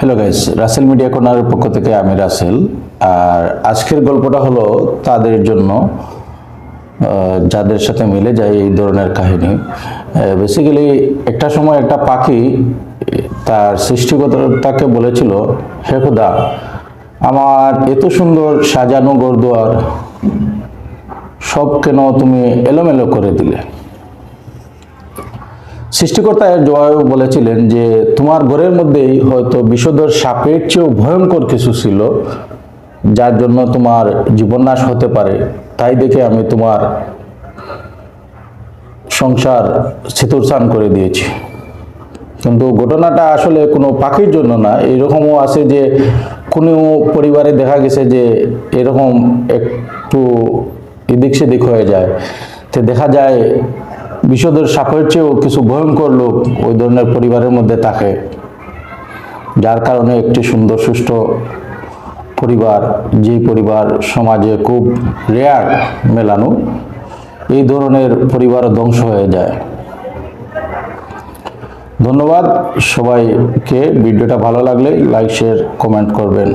Hello guys, Rasel media কর্নারের পক্ষ থেকে আমি রাসেল। আর আজকের গল্পটা হলো তাদের জন্য যাদের সাথে মিলে যায় এই ধরনের কাহিনী। বেসিক্যালি একটা সময় একটা পাখি তার সৃষ্টিকর্তাকে বলেছিল, হে খোদা, আমার এত সুন্দর সাজানো ঘরদুয়ার সব কেন তুমি এলোমেলো করে দিলে? সৃষ্টিকর্তা এর জবাবে বলেছিলেন যে তোমার ঘরের মধ্যেই হয়তো বিষধর সাপের চেয়েও ভয়ঙ্কর কিছু ছিল, যার জন্য তোমার জীবননাশ হতে পারে। তাই দেখে আমি তোমার সংসার ছিতুরছান করে দিয়েছি। কিন্তু ঘটনাটা আসলে কোনো পাখির জন্য না। এরকমও আছে যে কোনো পরিবারে দেখা গেছে যে এরকম একটু এদিক সেদিক হয়ে যায়, তো দেখা যায় বিষধর সাপের চেয়েও কিছু ভয়ঙ্কর লোক ওই ধরনের পরিবারের মধ্যে থাকে, যার কারণে একটি সুন্দর সুষ্ঠু পরিবার, যে পরিবার সমাজে খুব রেয়ার মেলানো, এই ধরনের পরিবারও ধ্বংস হয়ে যায়। ধন্যবাদ সবাইকে। ভিডিওটা ভালো লাগলে লাইক, শেয়ার, কমেন্ট করবেন।